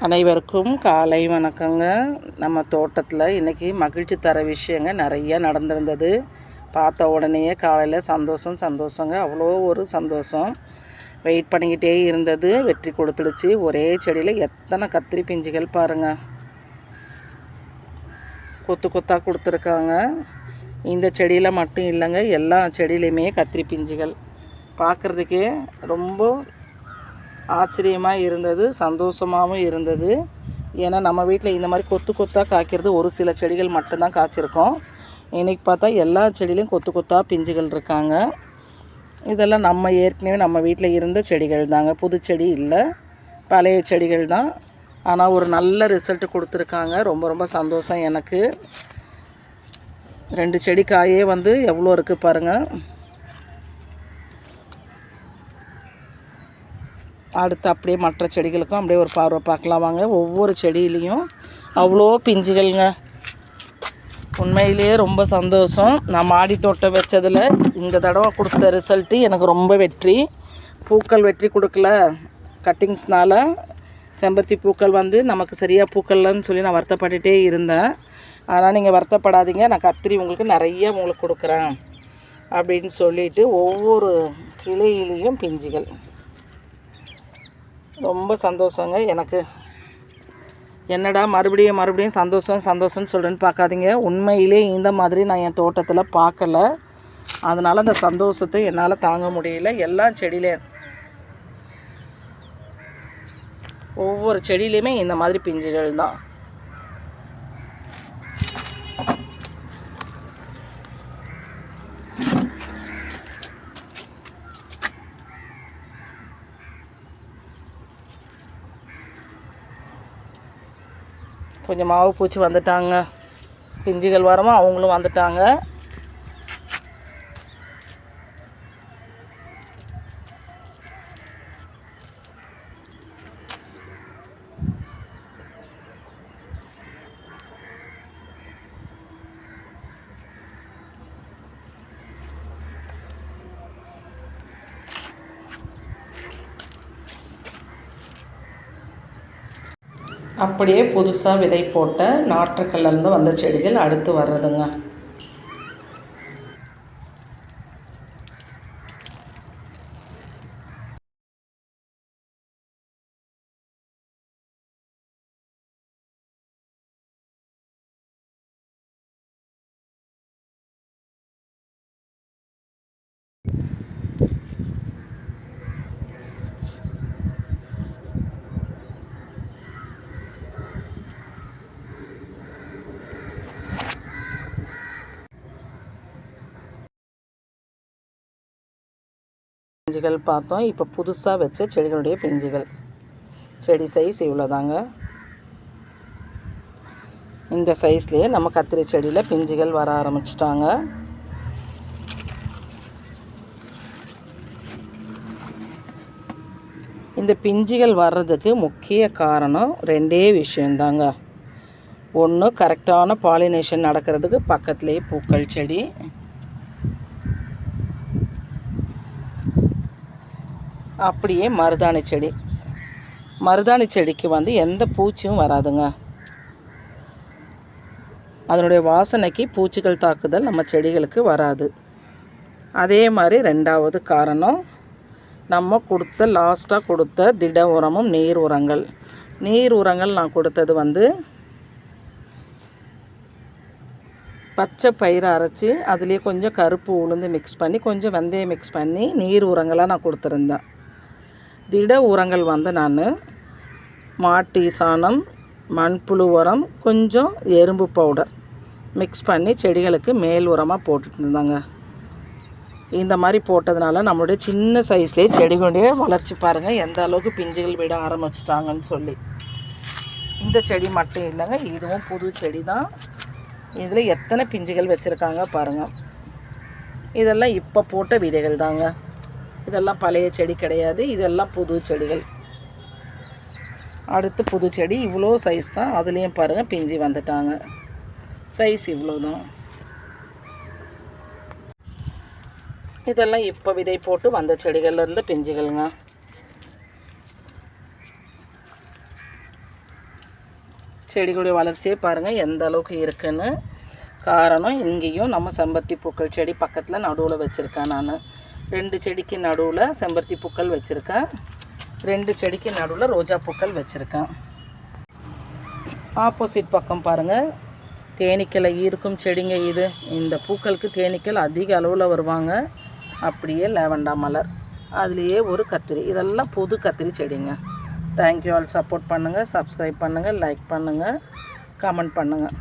அனைவருக்கும் காலை வணக்கங்க. நம்ம தோட்டத்தில் இன்றைக்கி மகிழ்ச்சி தர விஷயங்க நிறையா நடந்திருந்தது. பார்த்த உடனேயே காலையில் சந்தோஷங்க, அவ்வளோ ஒரு சந்தோஷம். வெயிட் பண்ணிக்கிட்டே இருந்தது, வெற்றி கொடுத்துடுச்சு. ஒரே செடியில் எத்தனை கத்திரி பிஞ்சுகள் பாருங்கள், கொத்து கொத்தாக கொடுத்துருக்காங்க. இந்த செடியில் மட்டும் இல்லைங்க, எல்லா செடியிலையுமே கத்திரி பிஞ்சுகள் பார்க்குறதுக்கே ரொம்ப ஆச்சரியமாக இருந்தது, சந்தோஷமாகவும் இருந்தது. ஏன்னா நம்ம வீட்டில் இந்த மாதிரி கொத்து கொத்தாக காய்க்கிறது ஒரு சில செடிகள் மட்டும்தான் காய்ச்சிருக்கோம். இன்றைக்கி பார்த்தா எல்லா செடியிலையும் கொத்து கொத்தாக பிஞ்சுகள் இருக்காங்க. இதெல்லாம் நம்ம ஏற்கனவே நம்ம வீட்டில் இருந்த செடிகள் தாங்க, புது செடி இல்லை, பழைய செடிகள் தான். ஆனால் ஒரு நல்ல ரிசல்ட்டு கொடுத்துருக்காங்க. ரொம்ப ரொம்ப சந்தோஷம் எனக்கு. 2 செடி காயே எவ்வளோ இருக்குது பாருங்கள். அடுத்து அப்படியே மற்ற செடிகளுக்கும் அப்படியே ஒரு பார்வை பார்க்கலாம் வாங்க. ஒவ்வொரு செடியிலையும் அவ்வளோ பிஞ்சுகள்ங்க. உண்மையிலேயே ரொம்ப சந்தோஷம். நான் மாடி தோட்டம் வச்சதில் இந்த தடவை கொடுத்த ரிசல்ட்டு எனக்கு ரொம்ப வெற்றி. பூக்கள் வெற்றி கொடுக்கல, கட்டிங்ஸ்னால் செம்பருத்தி பூக்கள் நமக்கு சரியாக பூக்கள்லன்னு சொல்லி நான் வருத்தப்பட்டுகிட்டே இருந்தேன். ஆனால் நீங்கள் வருத்தப்படாதீங்க, நான் கத்திரி உங்களுக்கு கொடுக்குறேன் அப்படின்னு சொல்லிவிட்டு ஒவ்வொரு கிளையிலையும் பிஞ்சுகள். ரொம்ப சந்தோஷங்க எனக்கு. என்னடா மறுபடியும் சந்தோஷம்னு சொல்கிறேன்னு பார்க்காதீங்க. உண்மையிலே இந்த மாதிரி நான் என் தோட்டத்தில் பார்க்கல. அதனால் அந்த சந்தோஷத்தை என்னால் தாங்க முடியல. எல்லா செடியிலையும் ஒவ்வொரு செடியிலையுமே இந்த மாதிரி பிஞ்சுகள் தான். கொஞ்சம் மாவு பூச்சி வந்துட்டாங்க, பிஞ்சுகள் வரவும் அவங்களும் வந்துட்டாங்க. அப்படியே புதுசாக விதை போட்ட நாற்றுக்கல்லேருந்து வந்த செடிகள் அடுத்து வர்றதுங்க. பிஞ்சுகள் பார்த்தோம். இப்போ புதுசாக வச்ச செடிகளுடைய பிஞ்சுகள். செடி சைஸ் இவ்வளோதாங்க. இந்த சைஸ்லேயே நம்ம கத்திரி செடியில் பிஞ்சுகள் வர ஆரம்பிச்சிட்டாங்க. இந்த பிஞ்சுகள் வர்றதுக்கு முக்கிய காரணம் 2 விஷயந்தாங்க. ஒன்று, கரெக்டான பாலினேஷன் நடக்கிறதுக்கு பக்கத்துலேயே பூக்கள் செடி. அப்படியே மருதாணி செடி. மருதாணி செடிக்கு எந்த பூச்சியும் வராதுங்க. அதனுடைய வாசனைக்கு பூச்சிகள் தாக்குதல் நம்ம செடிகளுக்கு வராது. அதே மாதிரி 2வது காரணம், நம்ம லாஸ்ட்டாக கொடுத்த திட உரமும் நீர் உரங்கள். நீர் உரங்கள் நான் கொடுத்தது பச்சை பயிரை அரைச்சி அதுலேயே கொஞ்சம் கருப்பு உளுந்து மிக்ஸ் பண்ணி கொஞ்சம் வெந்தயம் மிக்ஸ் பண்ணி நீர் உரங்களாக நான் கொடுத்துருந்தேன். திட உரங்கள் நான் மாட்டு சாணம், மண்புழு உரம், கொஞ்சம் எறும்பு பவுடர் மிக்ஸ் பண்ணி செடிகளுக்கு மேல் உரமாக போட்டுட்டு இருந்தாங்க. இந்த மாதிரி போட்டதுனால நம்மளுடைய சின்ன சைஸ்லேயே செடிகளுடைய வளர்ச்சி பாருங்கள் எந்த அளவுக்கு பிஞ்சுகள் விட ஆரம்பிச்சிட்டாங்கன்னு சொல்லி. இந்த செடி மட்டும் இல்லைங்க, இதுவும் புது செடி தான். இதில் எத்தனை பிஞ்சுகள் வச்சுருக்காங்க பாருங்கள். இதெல்லாம் இப்போ போட்ட விதைகள் தாங்க. இதெல்லாம் பழைய செடி கிடையாது, இதெல்லாம் புது செடிகள். அடுத்து புது செடி இவ்வளோ சைஸ் தான். அதுலேயும் பாருங்கள் பிஞ்சு வந்துட்டாங்க. சைஸ் இவ்வளோ தான். இதெல்லாம் இப்போ விதை போட்டு வந்த செடிகள்லேருந்து பிஞ்சுகள்ங்க. செடிகளுடைய வளர்ச்சியே பாருங்கள் எந்த அளவுக்கு இருக்குன்னு. காரணம் இங்கேயும் நம்ம செம்பருத்தி பூக்கள் செடி பக்கத்தில் நடுவில் வச்சுருக்கேன். நான் 2 செடிக்கு நடுவில் செம்பருத்தி பூக்கள் வச்சுருக்கேன், 2 செடிக்கு நடுவில் ரோஜா பூக்கள் வச்சுருக்கேன். ஆப்போசிட் பக்கம் பாருங்கள் தேனீக்களை ஈர்க்கும் செடிங்க இது. இந்த பூக்களுக்கு தேனீக்கள் அதிக அளவில் வருவாங்க. அப்படியே லேவண்டா மலர், அதுலேயே ஒரு கத்திரி, இதெல்லாம் புது கத்திரி செடிங்க. Thank you all. சப்போர்ட் பண்ணுங்கள், சப்ஸ்கிரைப் பண்ணுங்கள், லைக் பண்ணுங்கள், கமெண்ட் பண்ணுங்கள்.